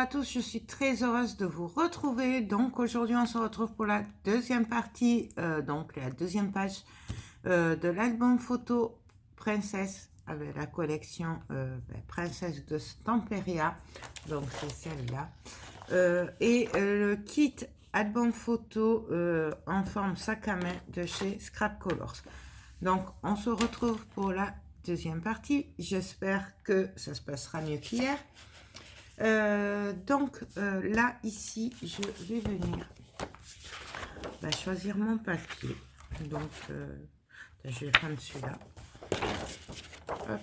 à tous, je suis très heureuse de vous retrouver. Donc aujourd'hui on se retrouve pour la deuxième partie, donc la deuxième page de l'album photo Princesse avec la collection Princesse de Stamperia. Donc c'est celle-là. Et le kit album photo en forme sac à main de chez Scrap Colors. Donc on se retrouve pour la deuxième partie. J'espère que ça se passera mieux qu'hier. Là, ici, je vais venir choisir mon papier. Donc, je vais prendre celui-là. Hop.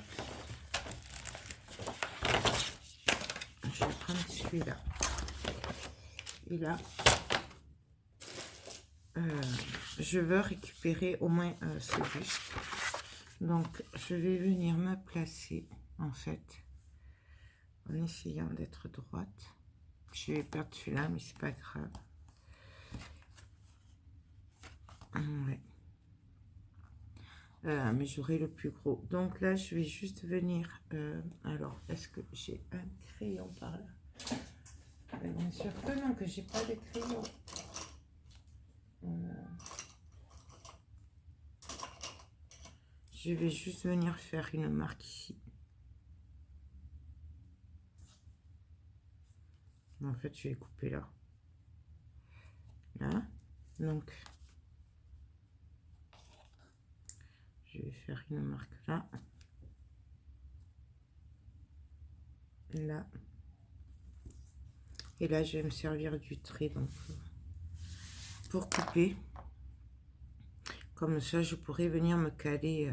Je vais prendre celui-là. Et là, je veux récupérer au moins ce buste. Donc, je vais venir me placer, en fait, en essayant d'être droite. Je vais perdre celui-là, mais c'est pas grave. Ouais. Mais j'aurai le plus gros. Donc là, je vais juste venir... alors, est-ce que j'ai un crayon par là? Bien sûr que non, que j'ai pas de crayon. Je vais juste venir faire une marque ici. En fait, je vais couper là. Là. Donc, je vais faire une marque là. Là. Et là, je vais me servir du trait donc, pour couper. Comme ça, je pourrais venir me caler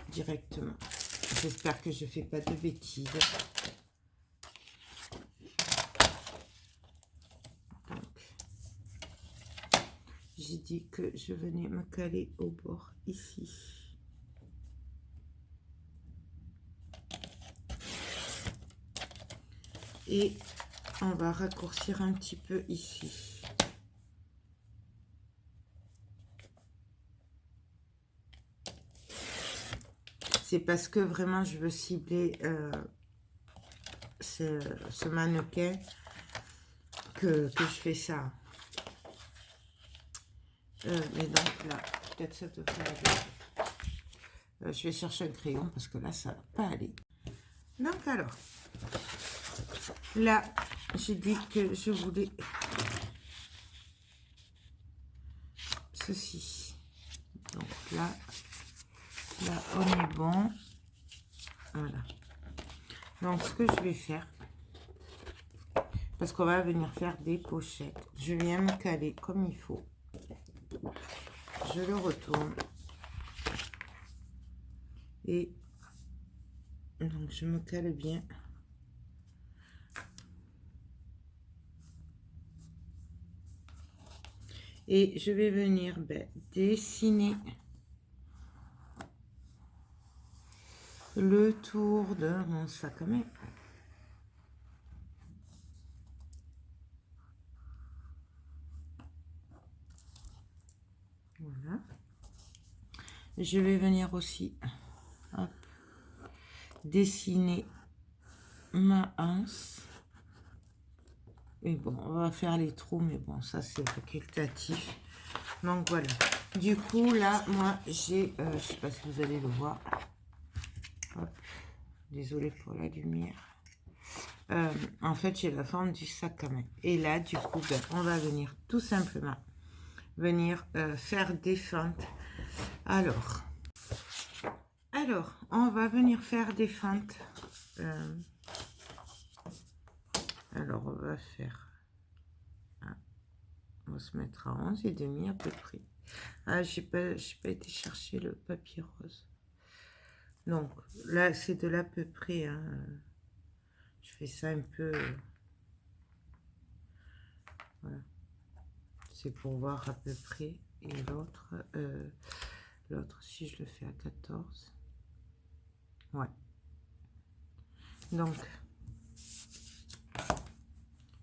directement. J'espère que je ne fais pas de bêtises. J'ai dit que je venais me caler au bord ici. Et on va raccourcir un petit peu ici. C'est parce que vraiment je veux cibler ce mannequin que je fais ça. Mais donc là, peut-être ça devrait aller. Je vais chercher un crayon parce que là, ça va pas aller. Donc alors, là, j'ai dit que je voulais ceci. Donc là, on est bon. Voilà. Donc, ce que je vais faire, parce qu'on va venir faire des pochettes, je viens me caler comme il faut. Je le retourne. Et donc, je me cale bien. Et je vais venir dessiner le tour de mon sac à main. Voilà. Je vais venir aussi dessiner ma anse. Et bon, on va faire les trous, mais bon, ça c'est facultatif. Donc voilà. Du coup, là, moi, j'ai, je sais pas si vous allez le voir. Hop. Désolée pour la lumière. En fait, j'ai la forme du sac à main. Et là, du coup, on va venir tout simplement faire des fentes. Alors, on va venir faire des fentes. Alors, on va faire... on va se mettre à 11 et demi à peu près. Ah, j'ai pas été chercher le papier rose. Donc, là, c'est de l'à peu près. Hein. Je fais ça un peu... voilà. C'est pour voir à peu près. Et l'autre, si je le fais à 14. Ouais. Donc,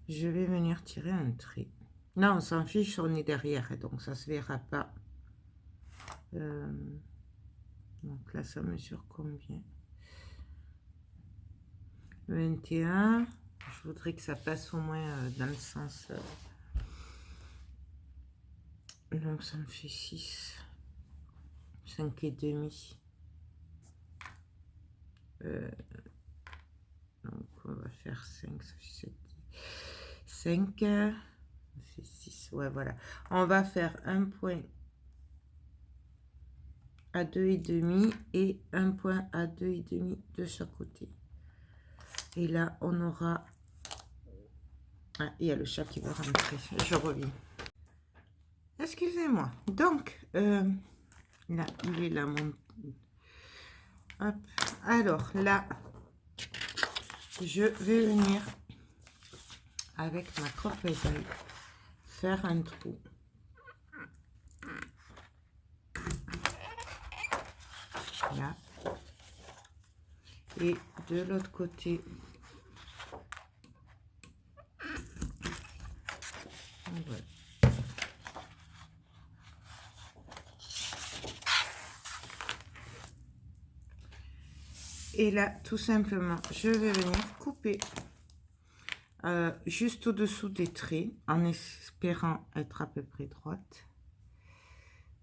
je vais venir tirer un trait. Non, on s'en fiche, on est derrière, donc ça se verra pas. Donc là, ça mesure combien? 21. Je voudrais que ça passe au moins dans le sens... donc ça me fait 6. 5 et demi. Donc on va faire 5, ça fait 7. 5, ça fait 6. Ouais, voilà. On va faire un point à 2,5 et un point à 2,5 de chaque côté. Et là, on aura... Ah, il y a le chat qui va rentrer. Je reviens. Excusez-moi. Donc, là, il est là, mon... Hop. Alors, là, je vais venir avec ma croque-bésaille faire un trou. Là. Et de l'autre côté, voilà. Et là, tout simplement, je vais venir couper juste au-dessous des traits, en espérant être à peu près droite.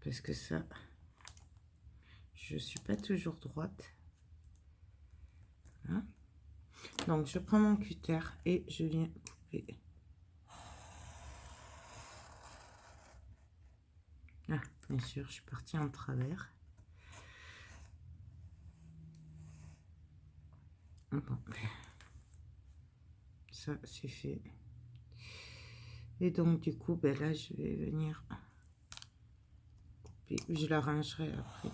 Parce que ça, je ne suis pas toujours droite. Hein? Donc, je prends mon cutter et je viens couper. Ah, bien sûr, je suis partie en travers. Bon, ça c'est fait. Et donc du coup, ben là, je vais venir couper. Je l'arrangerai après.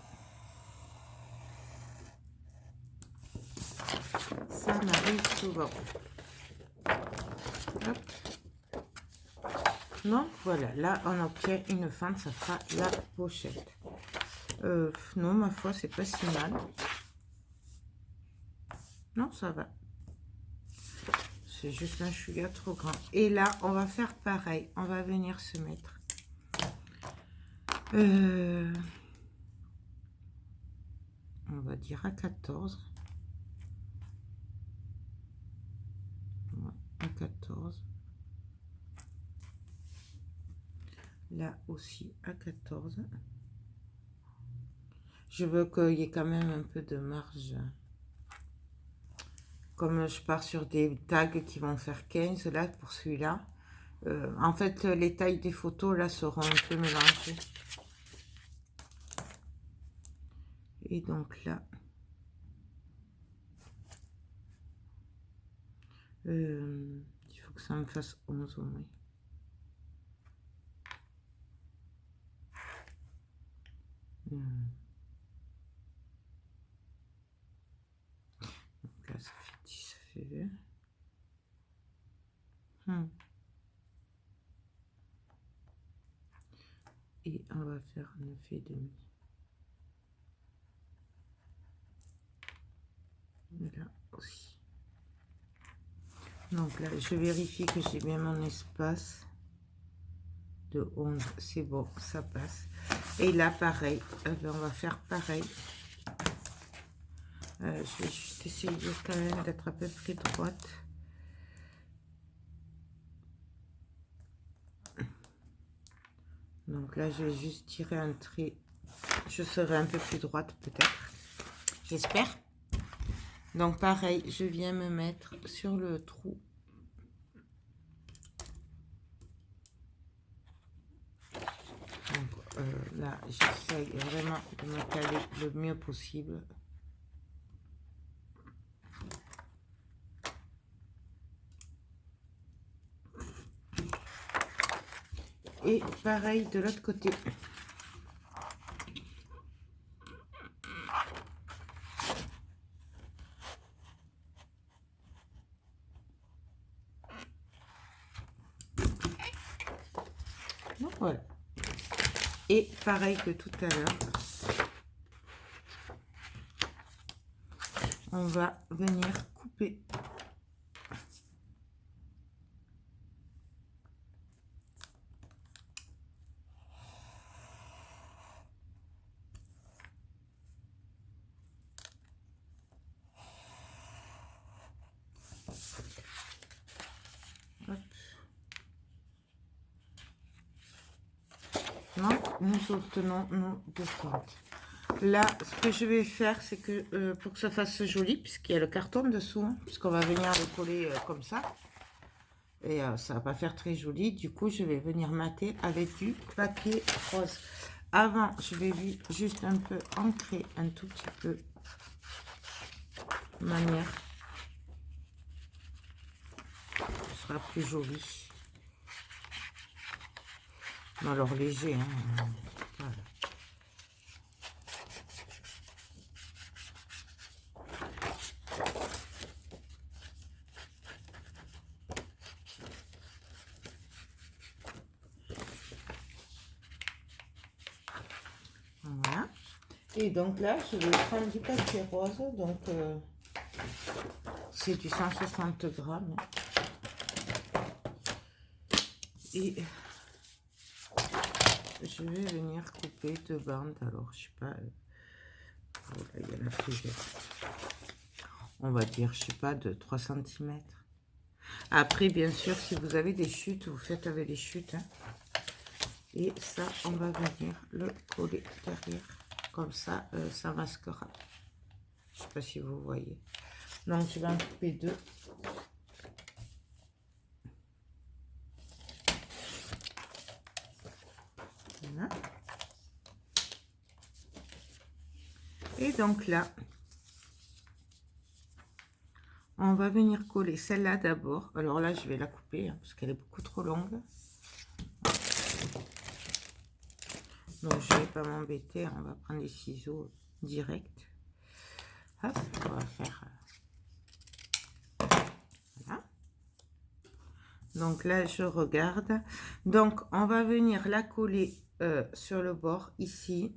Ça m'arrive souvent. Hop. Donc voilà, là on obtient une fente, ça fera la pochette. Non, ma foi, c'est pas si mal. Non, ça va. C'est juste un chouïa trop grand. Et là, on va faire pareil. On va venir se mettre. On va dire à 14. Ouais, à 14. Là aussi à 14. Je veux qu'il y ait quand même un peu de marge. Comme je pars sur des tags qui vont faire 15 là pour celui-là. En fait, les tailles des photos là seront un peu mélangées. Et donc là, il faut que ça me fasse 11 au moins. Donc là, ça fait 10, ça fait 20. Et on va faire 9 et demi. Là aussi. Donc là, je vérifie que j'ai bien mon espace de 11. C'est bon, ça passe. Et là, pareil, on va faire pareil. Je vais juste essayer quand même d'être à peu près droite. Donc là, je vais juste tirer un trait. Je serai un peu plus droite peut-être. J'espère. Donc pareil, je viens me mettre sur le trou. Donc là, j'essaye vraiment de me caler le mieux possible. Et pareil de l'autre côté. Donc voilà. Et pareil que tout à l'heure, on va venir couper. nous obtenons nos deux fentes. Là, ce que je vais faire, c'est que pour que ça fasse joli, puisqu'il y a le carton dessous, hein, puisqu'on va venir le coller comme ça, et ça va pas faire très joli, du coup, je vais venir mater avec du papier rose. Avant, je vais juste un peu ancrer un tout petit peu, de manière, ce sera plus joli. Non, alors léger, hein, voilà. Voilà. Et donc là, je vais prendre du papier rose. Donc, c'est du 160 grammes. Et je vais venir couper deux bandes. Alors, je sais pas. Oh là, il y en a plusieurs. On va dire, je sais pas, de 3 cm. Après, bien sûr, si vous avez des chutes, vous faites avec les chutes. Hein. Et ça, on va venir le coller derrière. Comme ça, ça masquera. Je sais pas si vous voyez. Donc, je vais en couper deux. Voilà. Et donc là, on va venir coller celle-là d'abord. Alors là, je vais la couper hein, parce qu'elle est beaucoup trop longue. Donc, je ne vais pas m'embêter. On va prendre des ciseaux directs. Hop, on va faire... Voilà. Donc là, je regarde. Donc, on va venir la coller sur le bord, ici.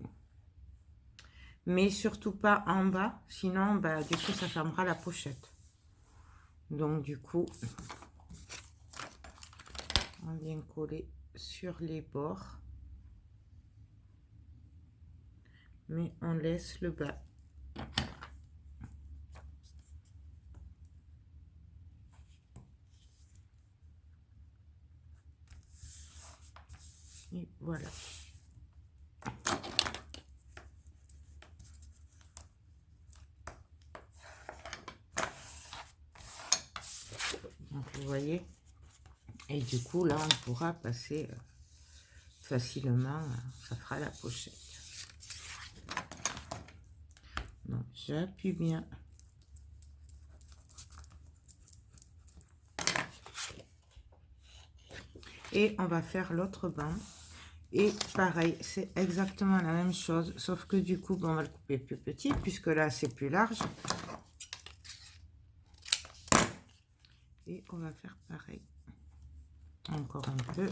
Mais surtout pas en bas. Sinon, bah, du coup, ça fermera la pochette. Donc, du coup, on vient coller sur les bords. Mais on laisse le bas. Et voilà. Donc vous voyez. Et du coup là on pourra passer facilement. Ça fera la pochette. Donc j'appuie bien. Et on va faire l'autre bande. Et pareil, c'est exactement la même chose, sauf que du coup, on va le couper plus petit, puisque là, c'est plus large. Et on va faire pareil. Encore un peu.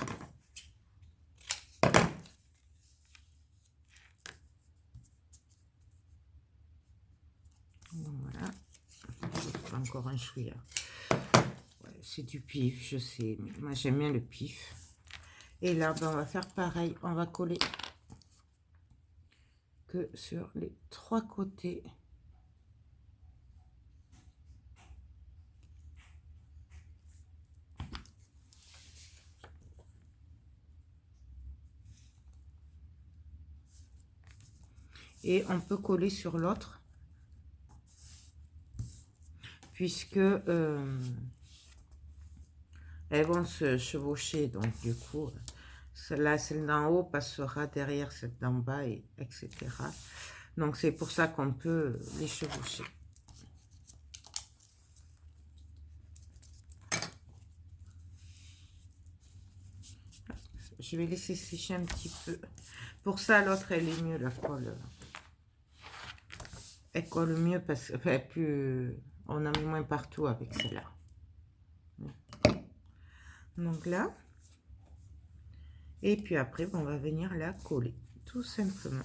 Voilà. Encore un chouïa. Ouais, c'est du pif, je sais, mais moi, j'aime bien le pif. Et là, ben, on va faire pareil. On va coller que sur les trois côtés. Et on peut coller sur l'autre. Puisque elles vont se chevaucher. Donc, du coup, celle-là, celle d'en haut passera derrière celle d'en bas, et etc. Donc, c'est pour ça qu'on peut les chevaucher. Je vais laisser sécher un petit peu. Pour ça, l'autre, elle est mieux, la colle. Elle colle mieux parce que plus on en met moins partout avec celle-là. Donc là. Et puis après, on va venir la coller, tout simplement.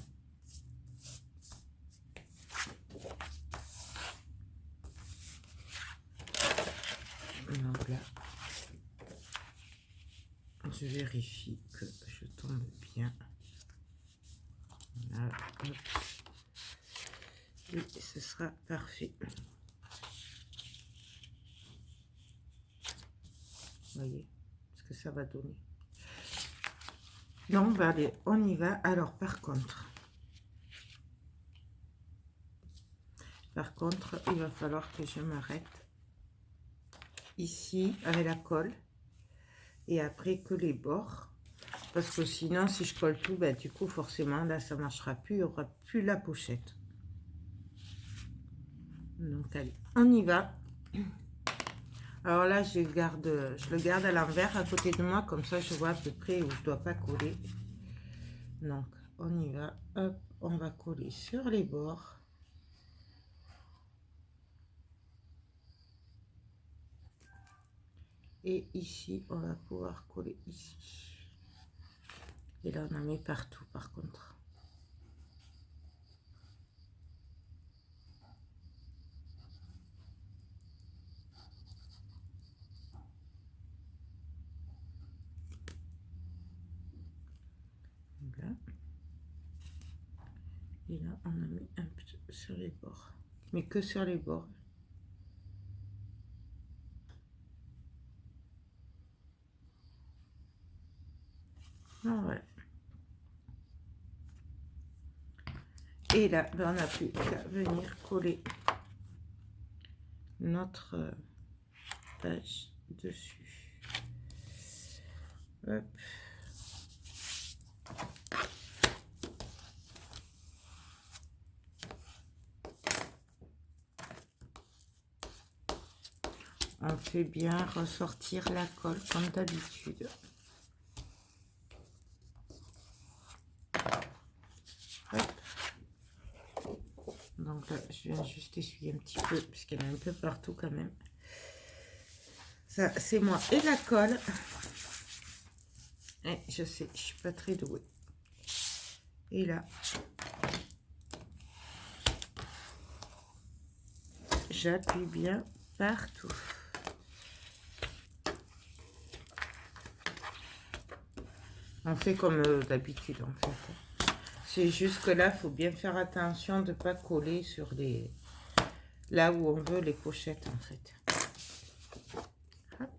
Donc là, je vérifie que je tombe bien. Voilà, hop. Et ce sera parfait. Vous voyez ce que ça va donner. Donc, bah, allez, on y va. Alors, par contre, il va falloir que je m'arrête ici avec la colle et après que les bords. Parce que sinon, si je colle tout, ben, du coup, forcément, là, ça ne marchera plus. Il n'y aura plus la pochette. Donc, allez, on y va. Alors là, je le garde à l'envers à côté de moi. Comme ça, je vois à peu près où je ne dois pas coller. Donc, on y va. Hop, on va coller sur les bords. Et ici, on va pouvoir coller ici. Et là, on en met partout, par contre. Là. Et là, on a mis un peu sur les bords. Mais que sur les bords. Ah, voilà. Et là, ben, on n'a plus qu'à venir coller notre page dessus. Hop. On fait bien ressortir la colle comme d'habitude. Donc là, je viens juste essuyer un petit peu, puisqu'elle est un peu partout quand même. Ça, c'est moi et la colle. Et je sais, je suis pas très douée. Et là, j'appuie bien partout. On fait comme d'habitude en fait. C'est juste que là, il faut bien faire attention de ne pas coller sur les... là où on veut les pochettes en fait. Hop.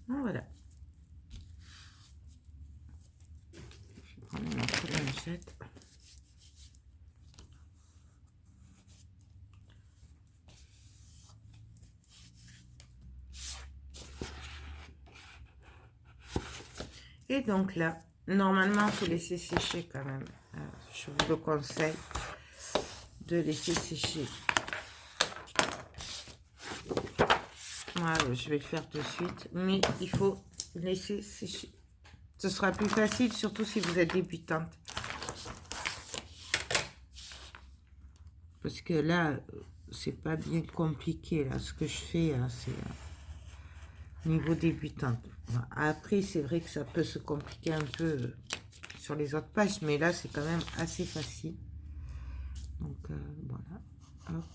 Voilà. Je vais prendre notre lingette. Et donc là, normalement, il faut laisser sécher quand même. Je vous le conseille de laisser sécher. Voilà, je vais le faire de suite, mais il faut laisser sécher. Ce sera plus facile, surtout si vous êtes débutante. Parce que là, c'est pas bien compliqué. Là, ce que je fais, c'est niveau débutante. Après, c'est vrai que ça peut se compliquer un peu sur les autres pages, mais là, c'est quand même assez facile. Donc, voilà. Hop.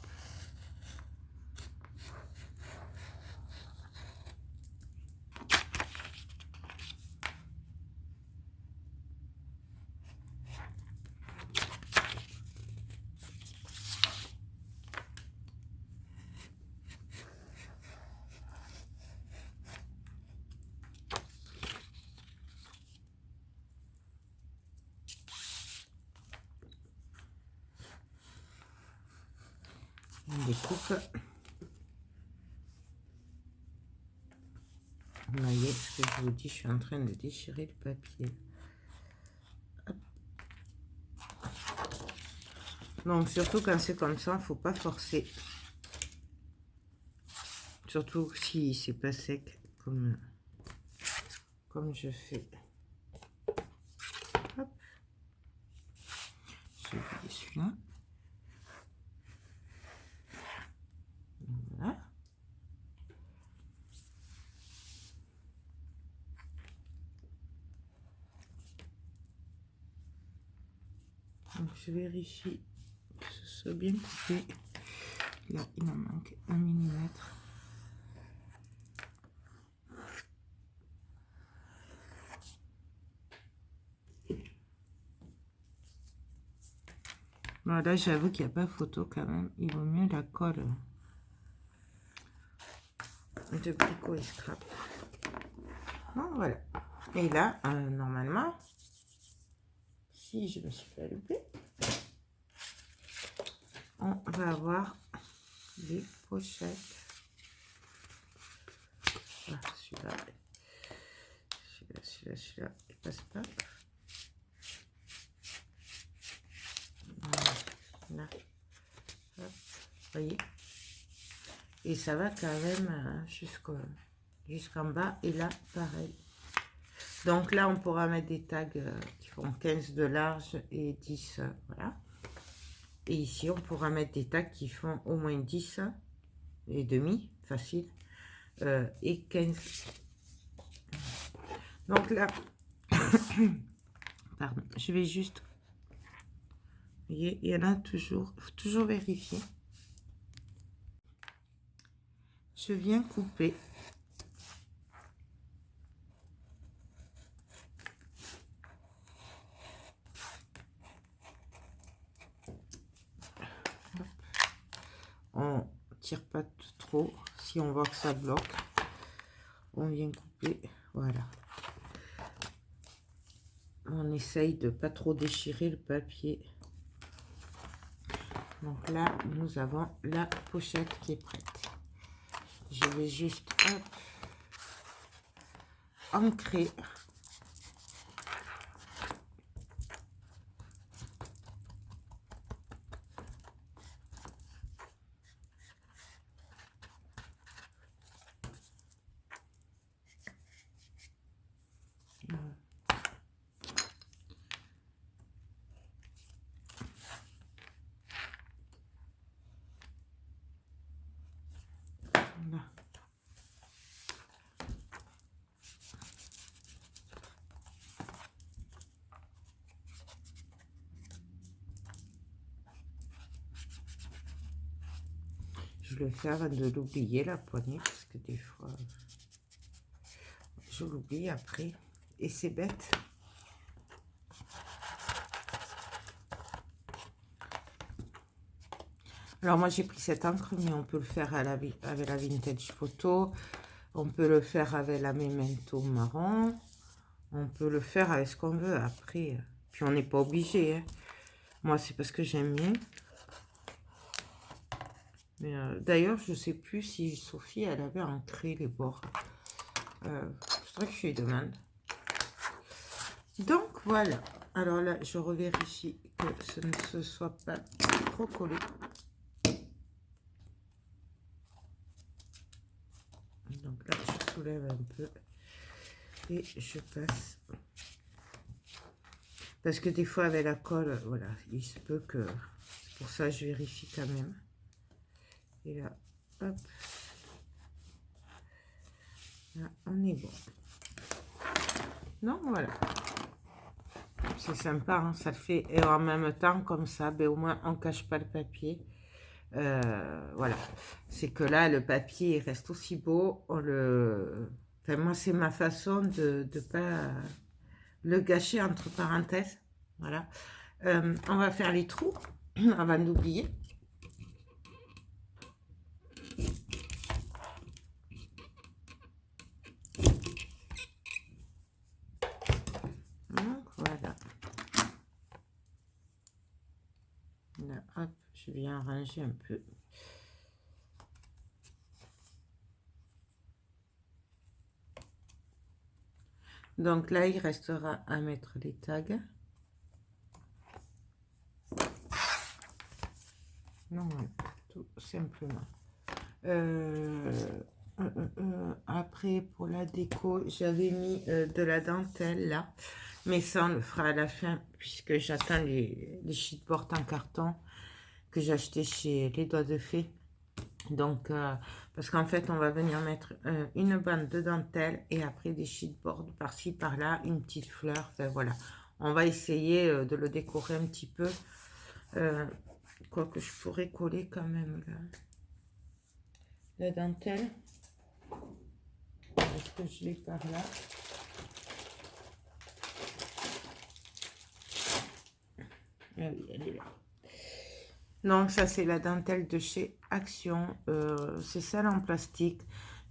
On découpe. Vous voyez ce que je vous dis, je suis en train de déchirer le papier. Hop. Donc, surtout quand c'est comme ça, il ne faut pas forcer. Surtout si c'est pas sec, comme je fais. Hop. Je vais celui-là. Voilà. Donc, je vérifie que ce soit bien coupé. Là, il en manque 1 mm. Bon, là, j'avoue qu'il n'y a pas photo quand même. Il vaut mieux la colle. de Brico et Scrap. Donc voilà. Et là, normalement, si je me suis pas loupée, on va avoir des pochettes. Ah, celui-là, il passe pas. Voilà. Là. Hop. Vous voyez. Et ça va quand même jusqu'en bas. Et là, pareil. Donc là, on pourra mettre des tags qui font 15 de large et 10. Voilà. Et ici, on pourra mettre des tags qui font au moins 10 et demi, facile. Et 15. Donc là, pardon, je vais juste... Vous voyez, il y en a toujours. Il faut toujours vérifier. Je viens couper. On tire pas trop. Si on voit que ça bloque, on vient couper. Voilà. On essaye de pas trop déchirer le papier. Donc là, nous avons la pochette qui est prête. Je vais juste ancrer. Voilà. Je le fais avant de l'oublier, la poignée, parce que des fois, je l'oublie après. Et c'est bête. Alors moi, j'ai pris cette encre, mais on peut le faire avec la Vintage Photo. On peut le faire avec la Memento marron. On peut le faire avec ce qu'on veut après. Puis on n'est pas obligé. Hein. Moi, c'est parce que j'aime bien. D'ailleurs, je ne sais plus si Sophie, elle avait ancré les bords. Faudrait que je lui demande. Donc, voilà. Alors là, je revérifie que ce ne se soit pas trop collé. Donc là, je soulève un peu. Et je passe. Parce que des fois, avec la colle, voilà, il se peut que... C'est pour ça que je vérifie quand même. Et là, hop. Là, on est bon. Donc, voilà. C'est sympa, hein, ça le fait. Et en même temps, comme ça, ben, au moins, on ne cache pas le papier. Voilà. C'est que là, le papier il reste aussi beau. Enfin, moi, c'est ma façon de ne pas le gâcher, entre parenthèses. Voilà. On va faire les trous avant d'oublier. Donc, voilà. Là, hop, je viens arranger un peu. Donc là, il restera à mettre les tags. Non, tout simplement. Après, pour la déco, j'avais mis de la dentelle là. Mais ça, on le fera à la fin, puisque j'attends les sheetboards en carton que j'ai acheté chez Les Doigts de Fée. Donc, parce qu'en fait, on va venir mettre une bande de dentelle et après des sheetboards par-ci, par-là, une petite fleur. Enfin, voilà. On va essayer de le décorer un petit peu. Quoique je pourrais coller quand même la dentelle. Est-ce que je l'ai par là? Ah oui, elle est là. Donc ça, c'est la dentelle de chez Action. C'est celle en plastique.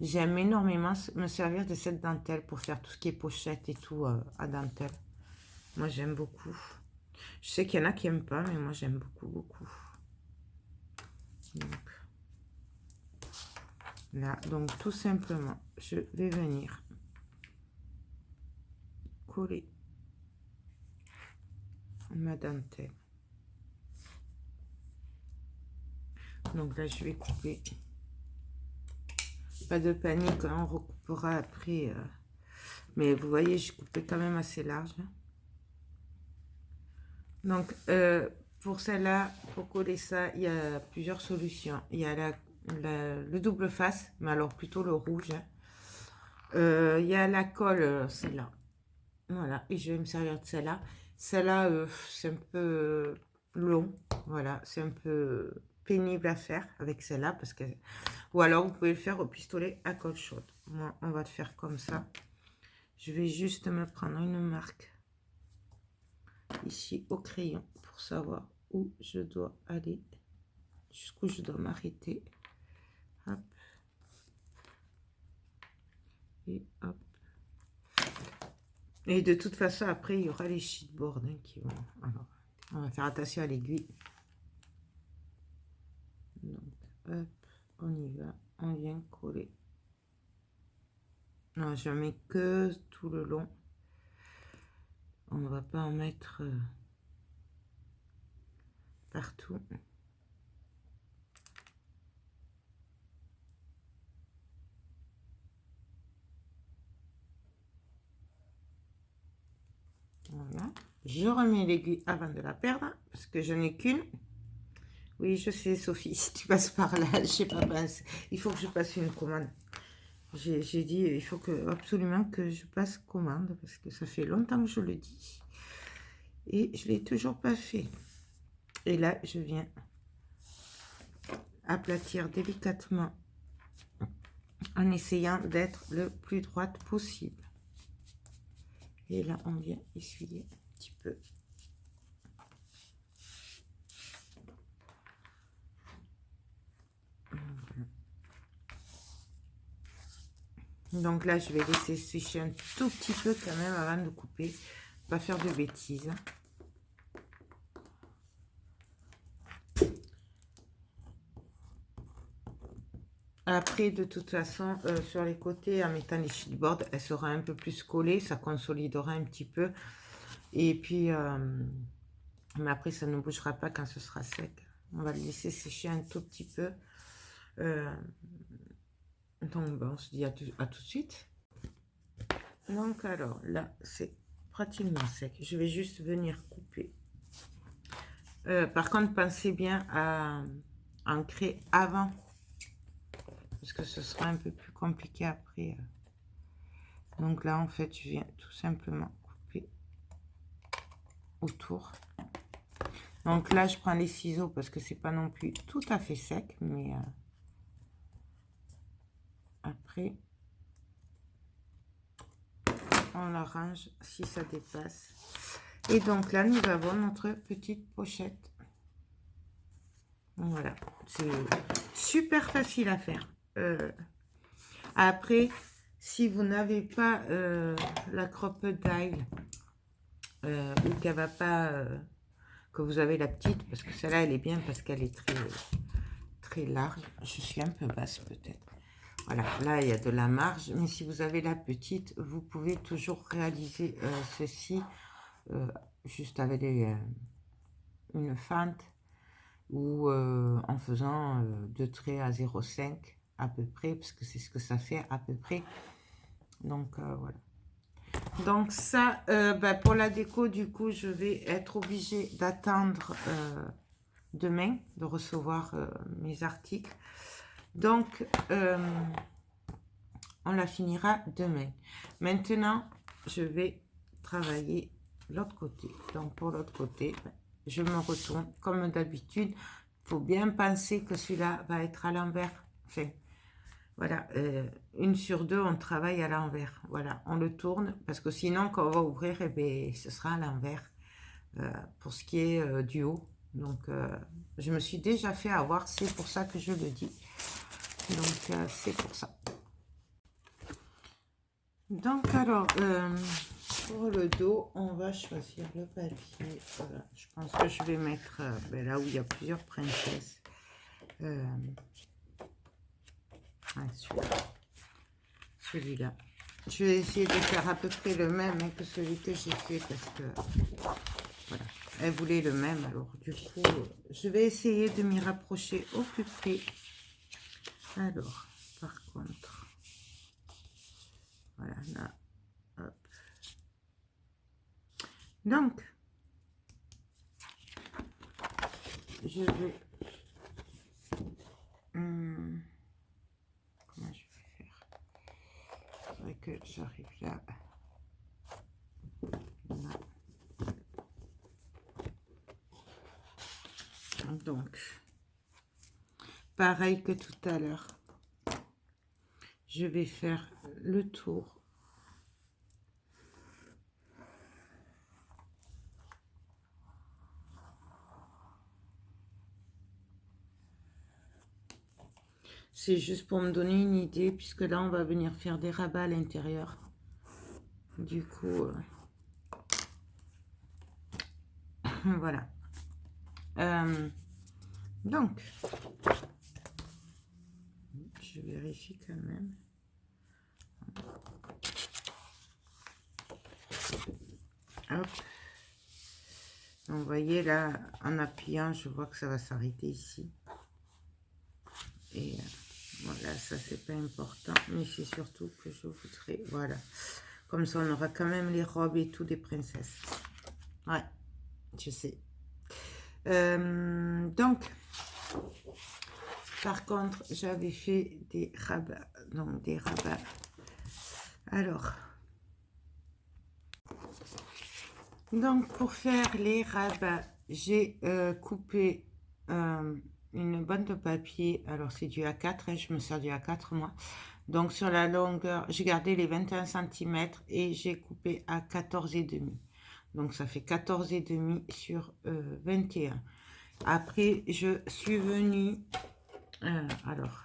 J'aime énormément me servir de cette dentelle pour faire tout ce qui est pochette et tout à dentelle. Moi, j'aime beaucoup. Je sais qu'il y en a qui n'aiment pas, mais moi, j'aime beaucoup, beaucoup. Donc, là, donc tout simplement, je vais venir coller ma dentelle. Donc là, je vais couper. Pas de panique, on recoupera après. Mais vous voyez, j'ai coupé quand même assez large. Donc, pour celle-là, pour coller ça, il y a plusieurs solutions. Il y a le double face, mais alors plutôt le rouge. Il y a la colle, celle-là. Voilà, et je vais me servir de celle-là. Celle-là, c'est un peu long. Voilà, c'est un peu pénible à faire avec celle-là. Parce que... Ou alors, vous pouvez le faire au pistolet à colle chaude. Moi, on va le faire comme ça. Je vais juste me prendre une marque ici au crayon pour savoir où je dois aller, jusqu'où je dois m'arrêter. Hop. Et hop. Et de toute façon, après, il y aura les sheetboards qui vont... Alors, on va faire attention à l'aiguille. Donc, hop, on y va. On vient coller. Non, je mets que tout le long. On ne va pas en mettre partout. Voilà. Je remets l'aiguille avant de la perdre parce que je n'ai qu'une. Oui, je sais, Sophie, si tu passes par là, je sais pas penser. Il faut que je passe une commande. J'ai dit, il faut absolument que je passe commande parce que ça fait longtemps que je le dis. Et je ne l'ai toujours pas fait. Et là, je viens aplatir délicatement en essayant d'être le plus droite possible. Et là, on vient essuyer un petit peu. Donc là, je vais laisser sécher un tout petit peu quand même avant de couper. Pas faire de bêtises. Après, de toute façon, sur les côtés, en mettant les sheetboards, elle sera un peu plus collée. Ça consolidera un petit peu. Et puis, mais après, ça ne bougera pas quand ce sera sec. On va le laisser sécher un tout petit peu. Donc, ben, on se dit à tout de suite. Donc, alors, là, c'est pratiquement sec. Je vais juste venir couper. Par contre, pensez bien à ancrer avant. Parce que ce sera un peu plus compliqué après. Donc là, en fait, je viens tout simplement couper autour. Donc là, je prends les ciseaux parce que c'est pas non plus tout à fait sec. Mais après... on l'arrange si ça dépasse. Et donc là, nous avons notre petite pochette. Voilà, c'est super facile à faire. Après, si vous n'avez pas la crocodile ou qu'elle va pas, que vous avez la petite, parce que celle-là, elle est bien parce qu'elle est très large. Je suis un peu basse peut-être. Voilà, là, il y a de la marge. Mais si vous avez la petite, vous pouvez toujours réaliser ceci juste avec une fente ou en faisant 2 traits à 0,5 à peu près, parce que c'est ce que ça fait à peu près. Donc, voilà. Donc, ça, pour la déco, du coup, je vais être obligée d'attendre demain de recevoir mes articles. Donc, on la finira demain. Maintenant, je vais travailler l'autre côté. Donc, pour l'autre côté, je me retourne comme d'habitude. Il faut bien penser que celui-là va être à l'envers. Enfin, voilà, 1 sur 2, on travaille à l'envers. Voilà, on le tourne parce que sinon, quand on va ouvrir, eh bien, ce sera à l'envers pour ce qui est du haut. Donc, je me suis déjà fait avoir. C'est pour ça que je le dis. Donc, c'est pour ça. Donc alors, pour le dos, on va choisir le papier. Voilà, je pense que je vais mettre ben là où il y a plusieurs princesses. Celui-là. Je vais essayer de faire à peu près le même que celui que j'ai fait parce que voilà, elle voulait le même. Alors du coup, je vais essayer de m'y rapprocher au plus près. Alors, par contre, voilà, là, hop. Donc, je vais... comment je vais faire? Il faudrait que j'arrive là. Là. Donc, pareil que tout à l'heure, je vais faire le tour. C'est juste pour me donner une idée, puisque là, on va venir faire des rabats à l'intérieur. Du coup, voilà. Donc, je vérifie quand même. Hop. Donc, vous voyez là, en appuyant, je vois que ça va s'arrêter ici. Et voilà, ça c'est pas important, mais c'est surtout que je voudrais, voilà. Comme ça, on aura quand même les robes et tout des princesses. Ouais, je sais. Donc, par contre, j'avais fait des rabats. Donc, des rabats. Alors, donc pour faire les rabats, j'ai coupé une bande de papier. Alors, c'est du A4, hein, je me sers du A4 moi. Donc, sur la longueur, j'ai gardé les 21 cm et j'ai coupé à 14,5. Donc, ça fait 14,5 sur 21. Après, je suis venue... alors,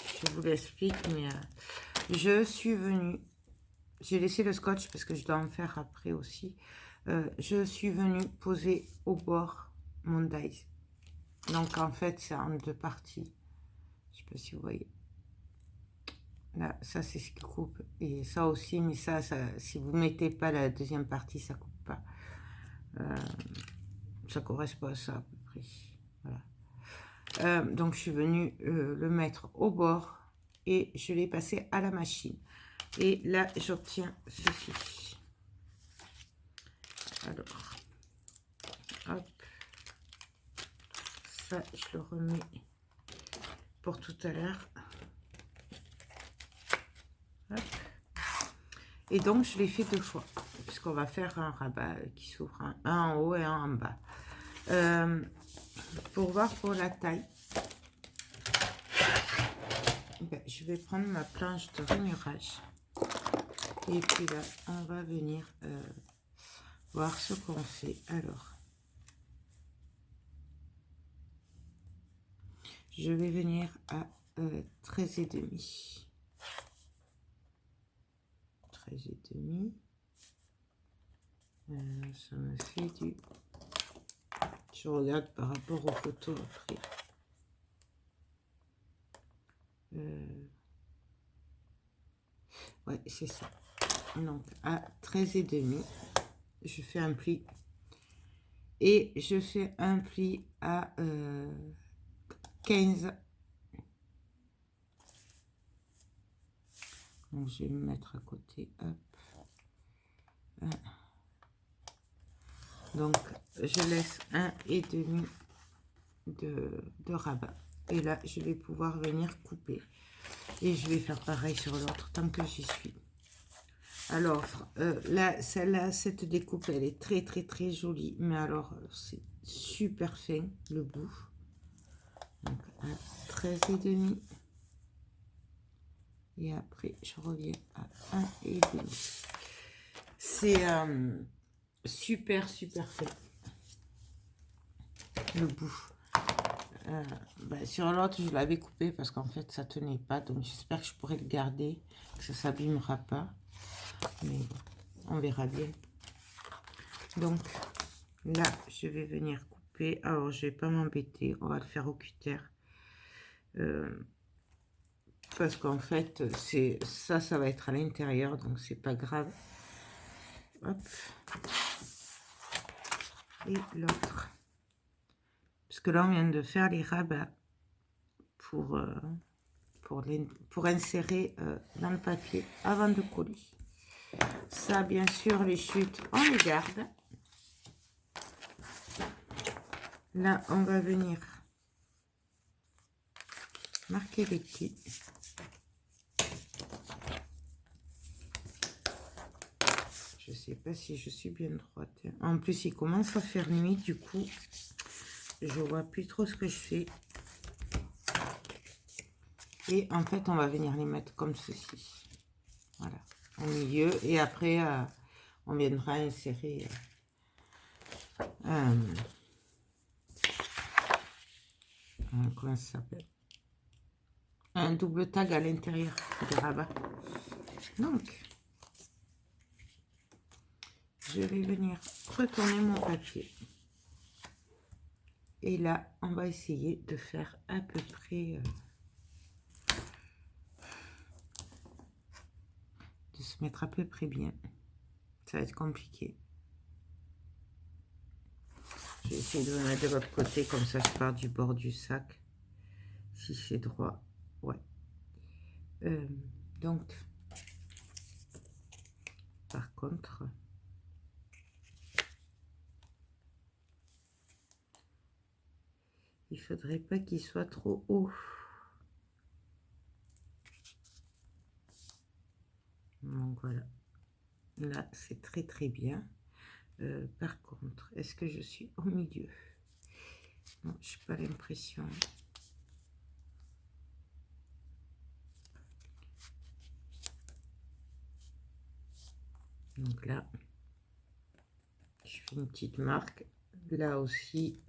je vous l'explique, mais je suis venue... J'ai laissé le scotch parce que je dois en faire après aussi. Je suis venue poser au bord mon dies. Donc, en fait, c'est en deux parties. Je ne sais pas si vous voyez. Là, ça, c'est ce qui coupe. Et ça aussi, mais ça si vous ne mettez pas la deuxième partie, ça ne coupe pas. Ça correspond à ça à peu près. Voilà. Donc, je suis venue le mettre au bord et je l'ai passé à la machine. Et là, j'obtiens ceci. Alors, hop. Ça, je le remets pour tout à l'heure. Et donc, je l'ai fait deux fois, puisqu'on va faire un rabat qui s'ouvre, un en haut et un en bas. Pour voir pour la taille, ben, je vais prendre ma planche de rainurage. Et puis là, on va venir voir ce qu'on fait. Alors, je vais venir à 13,5. 13,5. Ça me fait du... Je regarde par rapport aux photos après. Ouais, c'est ça. Donc, à 13,5, je fais un pli. Et je fais un pli à 15. Donc, je vais me mettre à côté. Hop. Donc, je laisse 1,5 de rabat. Et là, je vais pouvoir venir couper. Et je vais faire pareil sur l'autre tant que j'y suis. Alors, là, celle-là, cette découpe, elle est très, très, très jolie. Mais alors, c'est super fin, le bout. Donc, à 13,5. Et après, je reviens à 1,5. C'est super, super fin. Le bout. sur l'autre, je l'avais coupé parce qu'en fait, ça tenait pas. Donc, j'espère que je pourrai le garder, que ça s'abîmera pas. Mais bon, on verra bien. Donc, là, je vais venir couper. Alors, je vais pas m'embêter. On va le faire au cutter. Parce qu'en fait, ça va être à l'intérieur. Donc, c'est pas grave. Hop. Et l'autre. Parce que là, on vient de faire les rabats pour insérer dans le papier avant de coller. Ça, bien sûr, les chutes, on les garde. Là, on va venir marquer les plis. Je sais pas si je suis bien droite. En plus, il commence à faire nuit, du coup, je vois plus trop ce que je fais. Et en fait, on va venir les mettre comme ceci. Voilà, au milieu. Et après, on viendra insérer comment ça s'appelle, un double tag à l'intérieur des rabats. Donc, je vais venir retourner mon papier. Et là, on va essayer de faire à peu près... de se mettre à peu près bien. Ça va être compliqué. Je vais essayer de me mettre de l'autre côté, comme ça je pars du bord du sac. Si c'est droit, ouais. Donc, par contre, il faudrait pas qu'il soit trop haut. Donc voilà. Là, c'est très très bien. Par contre, est-ce que je suis au milieu? Non, je n'ai pas l'impression. Donc là, je fais une petite marque. Là aussi.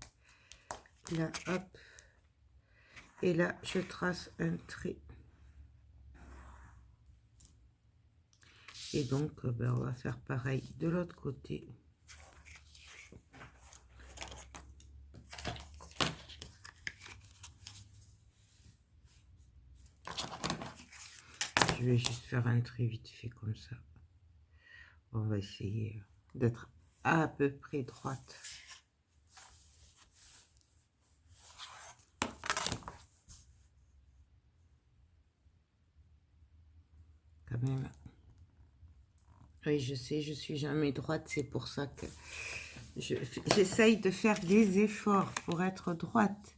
Là, hop. Et là, je trace un trait. Et donc, on va faire pareil de l'autre côté. Je vais juste faire un trait vite fait comme ça. On va essayer d'être à peu près droite. Quand même. Oui, je sais, je suis jamais droite. C'est pour ça que j'essaye de faire des efforts pour être droite.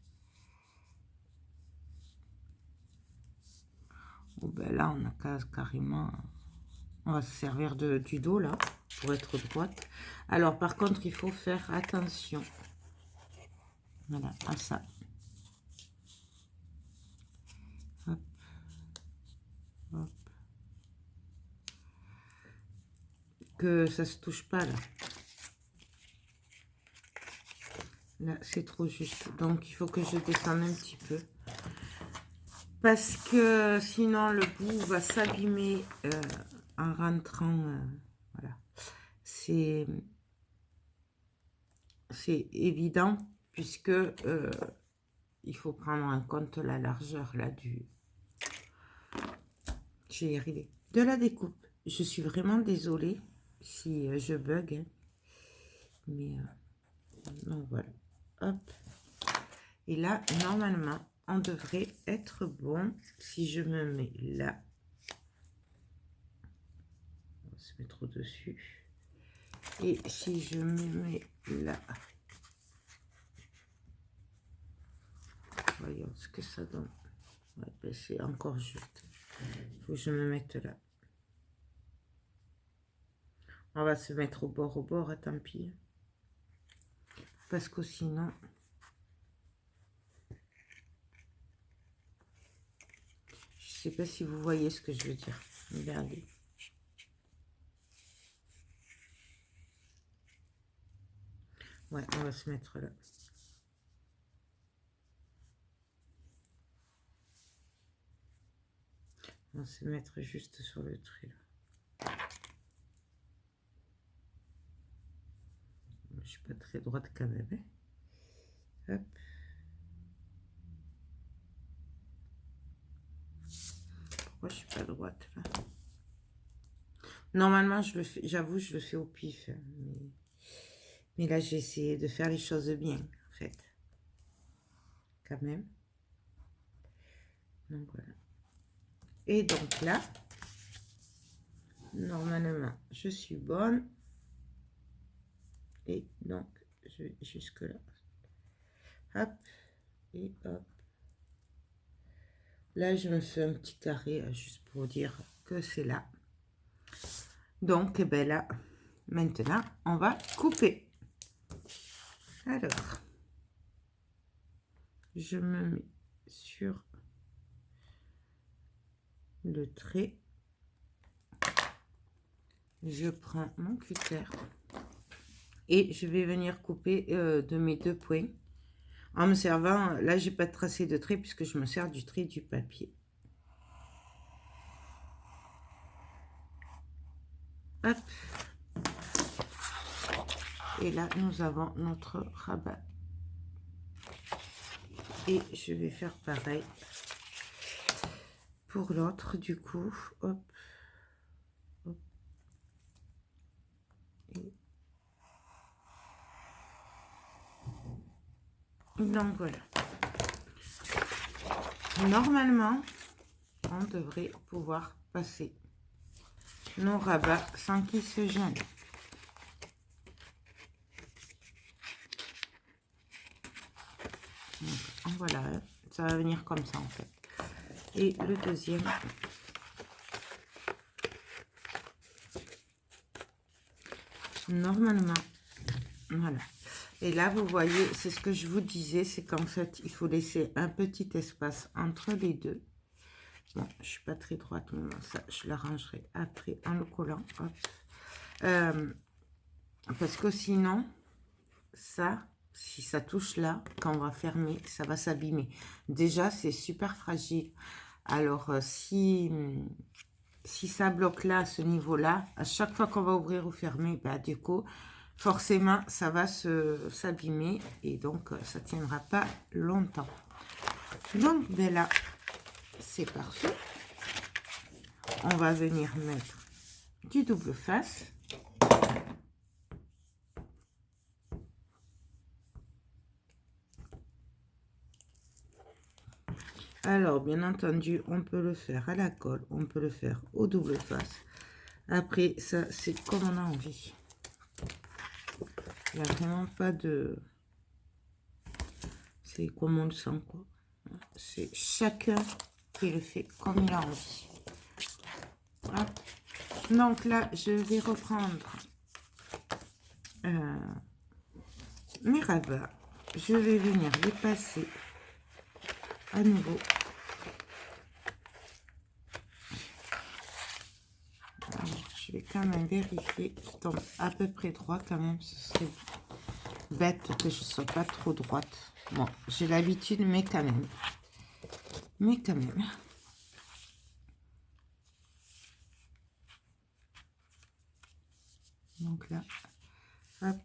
Bon, ben là, on a carrément... On va se servir du dos, là, pour être droite. Alors, par contre, il faut faire attention. Voilà, à ça. Hop. Hop. Que ça se touche pas, là. Là, c'est trop juste. Donc, il faut que je descende un petit peu. Parce que sinon, le bout va s'abîmer en rentrant. Voilà. C'est évident, puisque il faut prendre en compte la largeur là du... J'ai arrivé. De la découpe. Je suis vraiment désolée si je bug. Hein. Mais donc voilà. Hop. Et là, normalement, on devrait être bon. Si je me mets là. On va se mettre au-dessus. Et si je me mets là. Voyons ce que ça donne. Ouais, ben c'est encore juste. Il faut que je me mette là. On va se mettre au bord, tant pis. Parce que sinon... Je sais pas si vous voyez ce que je veux dire. Regardez. Ouais, on va se mettre là. On va se mettre juste sur le trait là. Je suis pas très droite quand même. Hein. Hop. Pourquoi je suis pas droite là? Normalement, je le fais, j'avoue, je le fais au pif. Hein, mais là, j'ai essayé de faire les choses bien, en fait. Quand même. Donc voilà. Et donc là, normalement, je suis bonne. Et donc, je vais jusque là. Hop. Et hop. Là, je me fais un petit carré, juste pour dire que c'est là. Donc, eh ben là, maintenant, on va couper. Alors, je me mets sur le trait. Je prends mon cutter et je vais venir couper de mes 2 points en me servant, là j'ai pas tracé de trait puisque je me sers du trait du papier. Hop. Et là nous avons notre rabat et je vais faire pareil pour l'autre du coup. Hop, hop. Et donc voilà, normalement on devrait pouvoir passer nos rabats sans qu'ils se gênent. Donc, voilà, ça va venir comme ça en fait. Et le deuxième, normalement, voilà. Et là, vous voyez, c'est ce que je vous disais, c'est qu'en fait, il faut laisser un petit espace entre les deux. Bon, je suis pas très droite, mais ça, je l'arrangerai après en le collant. Parce que sinon, ça, si ça touche là, quand on va fermer, ça va s'abîmer. Déjà, c'est super fragile. Alors, si ça bloque là, à ce niveau-là, à chaque fois qu'on va ouvrir ou fermer, bah, du coup, forcément, ça va s'abîmer et donc, ça ne tiendra pas longtemps. Donc, ben là, c'est parfait. On va venir mettre du double face. Alors, bien entendu, on peut le faire à la colle, on peut le faire au double face. Après, ça, c'est comme on a envie. Il n'y a vraiment pas de... C'est comme on le sent, quoi. C'est chacun qui le fait comme il a envie. Voilà. Donc là, je vais reprendre mes rabats. Je vais venir les passer à nouveau. Alors, je vais quand même vérifier qu'ils tombent à peu près droit quand même. Ce serait bête que je ne sois pas trop droite. Bon, j'ai l'habitude, mais quand même. Mais quand même. Donc là, hop,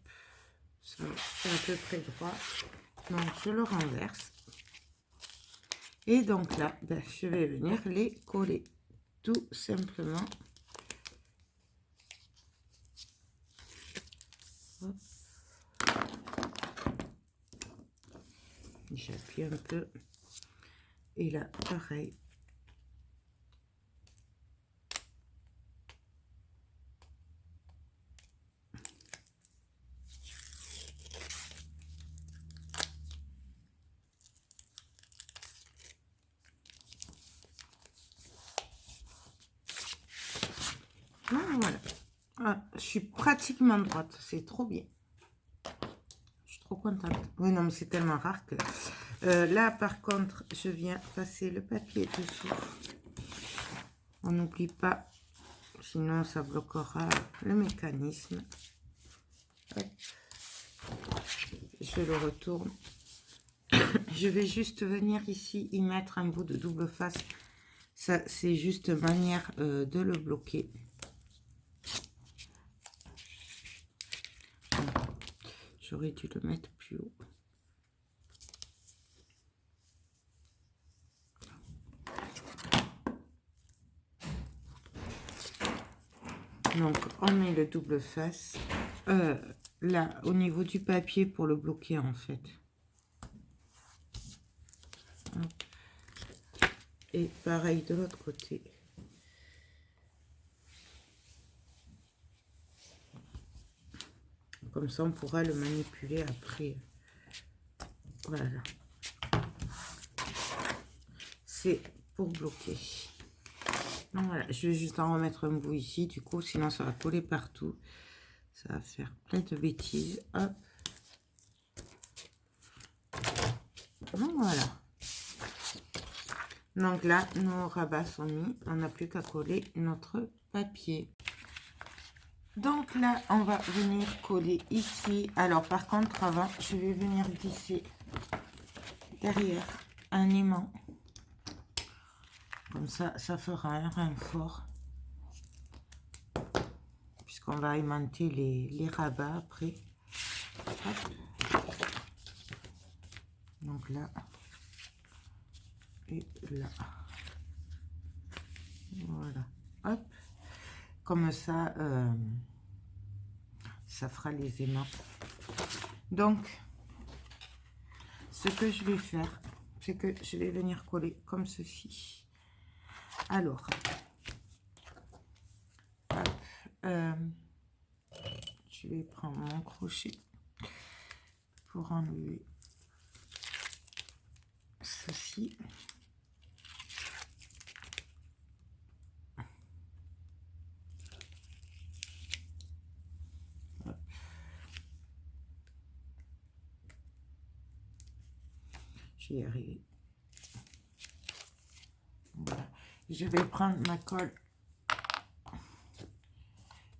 ça c'est à peu près droit. Donc je le renverse. Et donc là, ben, je vais venir les coller tout simplement. J'appuie un peu. Et là, pareil. Voilà. Ah, je suis pratiquement droite. C'est trop bien. Je suis trop contente. Oui, non, mais c'est tellement rare que... là, par contre, je viens passer le papier dessous. On n'oublie pas, sinon ça bloquera le mécanisme. Hop. Je le retourne. Je vais juste venir ici y mettre un bout de double face Ça, c'est juste manière de le bloquer. J'aurais dû le mettre plus haut. Donc, on met le double face là, au niveau du papier pour le bloquer, en fait. Hop. Et pareil de l'autre côté. Comme ça, on pourra le manipuler après. Voilà. C'est pour bloquer. Donc voilà, je vais juste en remettre un bout ici, du coup, sinon ça va coller partout. Ça va faire plein de bêtises. Hop. Donc voilà. Donc là, nos rabats sont mis. On n'a plus qu'à coller notre papier. Donc là, on va venir coller ici. Alors par contre, avant, je vais venir glisser derrière un aimant. Comme ça, ça fera un renfort. Puisqu'on va aimanter les rabats après. Hop. Donc là. Et là. Voilà. Hop. Comme ça, ça fera les aimants. Donc, ce que je vais faire, c'est que je vais venir coller comme ceci. Alors, hop, je vais prendre mon crochet pour enlever ceci. Hop. Je vais y arriver. Voilà. Je vais prendre ma colle.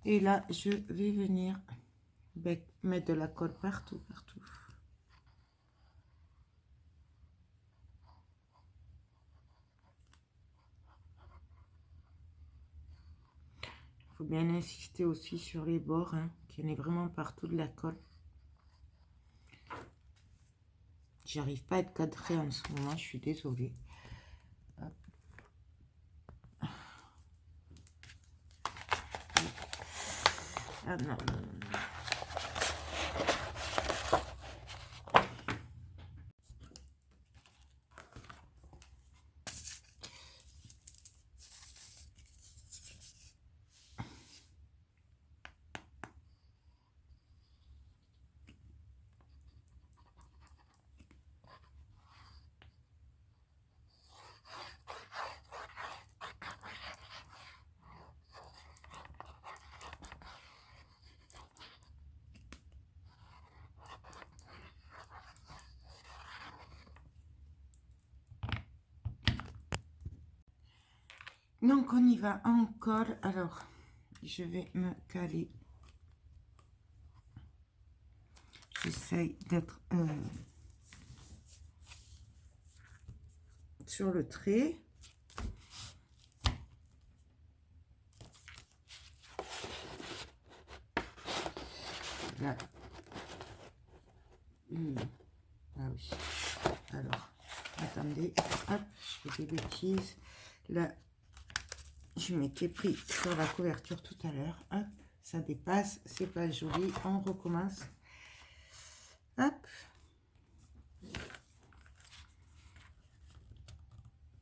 Et là, je vais venir mettre de la colle partout, partout. Il faut bien insister aussi sur les bords, hein, qu'il y en ait vraiment partout de la colle. J'arrive pas à être cadrée en ce moment, je suis désolée. Hop. Ah non, non, non. Donc on y va encore. Alors, je vais me caler. J'essaye d'être sur le trait. Là. Ah oui. Alors, attendez. Hop, je fais des bêtises. Là, je m'étais pris sur la couverture tout à l'heure. Hop, ça dépasse. C'est pas joli. On recommence. Hop.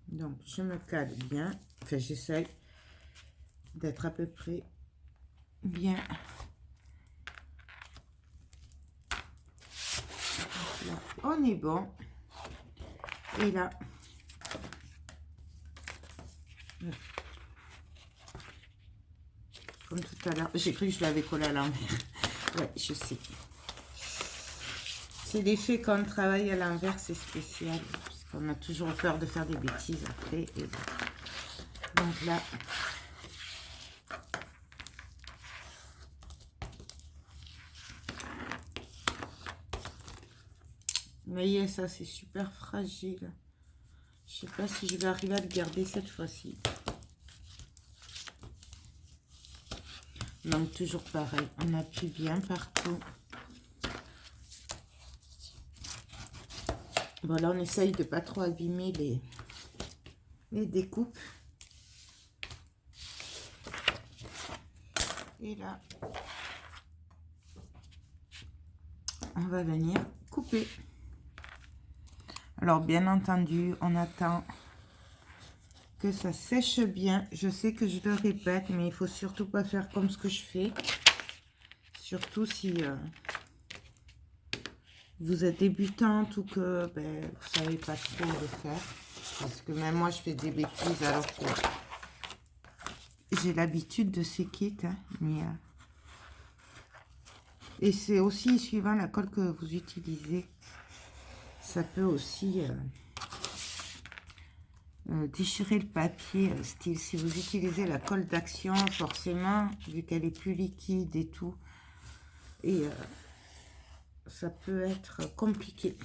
Donc, je me cale bien. Enfin, j'essaye d'être à peu près bien. Là, on est bon. Et là, comme tout à l'heure, j'ai cru que je l'avais collé à l'envers. Ouais, je sais. C'est l'effet quand on travaille à l'envers, c'est spécial. Parce qu'on a toujours peur de faire des bêtises après. Et donc là, vous voyez, ça c'est super fragile. Je sais pas si je vais arriver à le garder cette fois-ci. Donc toujours pareil, on appuie bien partout. Voilà, on essaye de pas trop abîmer les découpes. Et là, on va venir couper. Alors bien entendu, on attend que ça sèche bien. Je sais que je le répète, mais il faut surtout pas faire comme ce que je fais. Surtout si vous êtes débutante ou que vous savez pas trop le faire. Parce que même moi, je fais des bêtises alors que j'ai l'habitude de ces kits. Hein, mais, et c'est aussi suivant la colle que vous utilisez. Ça peut aussi déchirer le papier. Style, si vous utilisez la colle d'action, forcément, vu qu'elle est plus liquide et tout. Et ça peut être compliqué.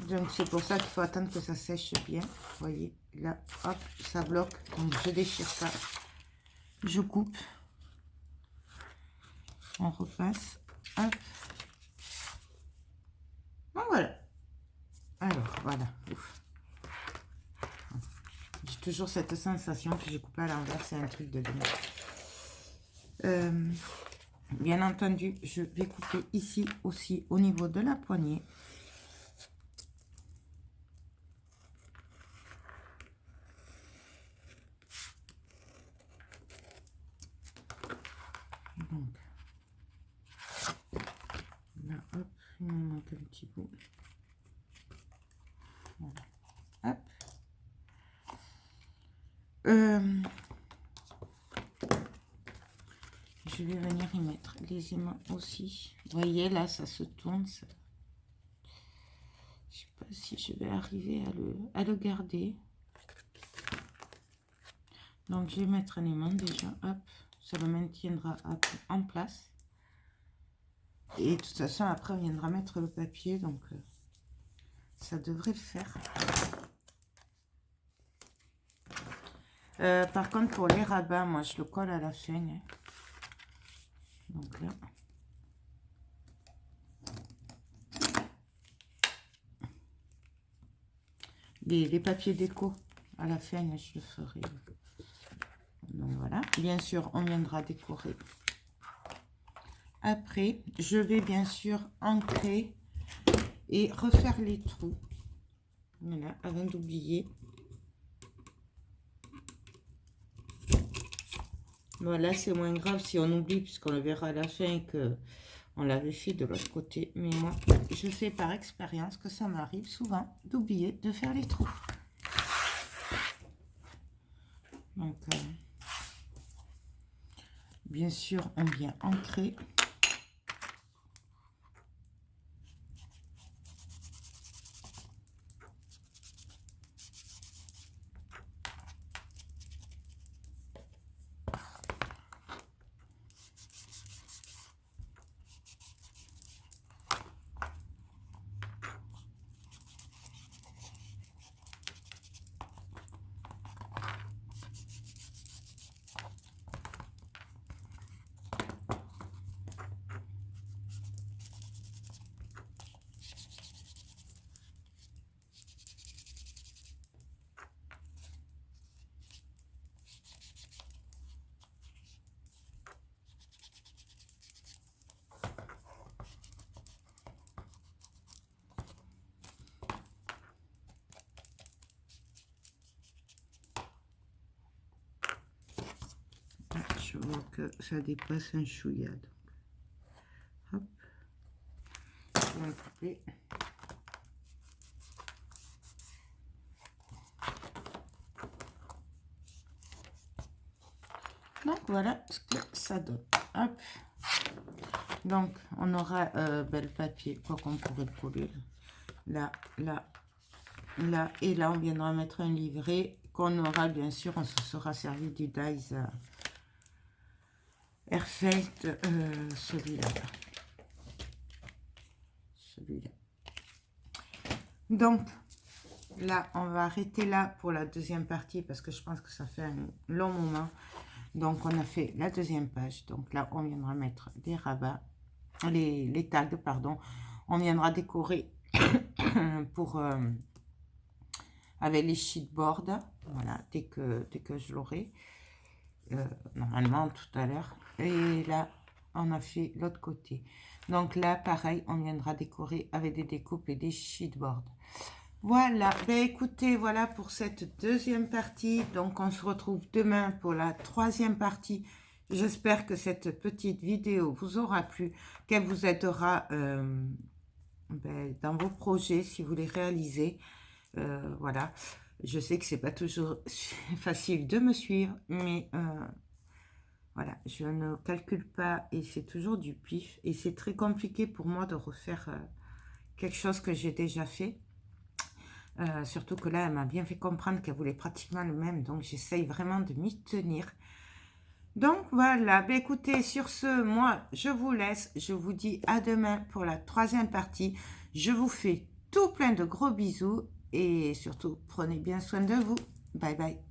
Donc c'est pour ça qu'il faut attendre que ça sèche bien. Vous voyez, là, hop, ça bloque. Donc je déchire ça. Je coupe. On repasse. Hop. Bon, voilà. Alors, voilà. J'ai toujours cette sensation que j'ai coupé à l'envers. C'est un truc de dingue. Bien entendu, je vais couper ici aussi au niveau de la poignée. Donc, là, hop, il me manque un petit bout. Voilà. Hop. Je vais venir y mettre les aimants aussi. Vous voyez, là, ça se tourne. Ça... Je sais pas si je vais arriver à le garder. Donc, je vais mettre un aimant déjà. Hop, ça le maintiendra en place. Et de toute façon, après, on viendra mettre le papier. Donc, ça devrait le faire. Par contre, pour les rabats, moi, je le colle à la fin. Hein. Donc là. Les papiers déco, à la fin, je le ferai. Donc voilà. Bien sûr, on viendra décorer. Après, je vais bien sûr ancrer et refaire les trous. Voilà, avant d'oublier. Voilà, c'est moins grave si on oublie, puisqu'on le verra à la fin que on l'avait fait de l'autre côté. Mais moi, je sais par expérience que ça m'arrive souvent d'oublier de faire les trous. Donc, bien sûr, on vient ancrer. Je vois que ça dépasse un chouïa. Hop. Je vais couper. Donc voilà ce que ça donne. Hop. Donc on aura le papier, quoi qu'on pourrait le coller. Là, là, là et là, on viendra mettre un livret qu'on aura bien sûr, on se sera servi du Dies Airfelt, celui-là. Celui-là. Donc, là, on va arrêter là pour la deuxième partie parce que je pense que ça fait un long moment. Donc, on a fait la deuxième page. Donc là, on viendra mettre des rabats, les tags, pardon. On viendra décorer pour, avec les sheetboards. Voilà, dès que je l'aurai. Normalement, tout à l'heure. Et là, on a fait l'autre côté. Donc là, pareil, on viendra décorer avec des découpes et des sheetboards. Voilà, ben écoutez, voilà pour cette deuxième partie. Donc, on se retrouve demain pour la troisième partie. J'espère que cette petite vidéo vous aura plu, qu'elle vous aidera dans vos projets si vous les réalisez. Voilà, je sais que c'est pas toujours facile de me suivre, mais voilà, je ne calcule pas et c'est toujours du pif. Et c'est très compliqué pour moi de refaire quelque chose que j'ai déjà fait. Surtout que là, elle m'a bien fait comprendre qu'elle voulait pratiquement le même. Donc, j'essaye vraiment de m'y tenir. Donc, voilà. Ben, écoutez, sur ce, moi, je vous laisse. Je vous dis à demain pour la troisième partie. Je vous fais tout plein de gros bisous. Et surtout, prenez bien soin de vous. Bye bye.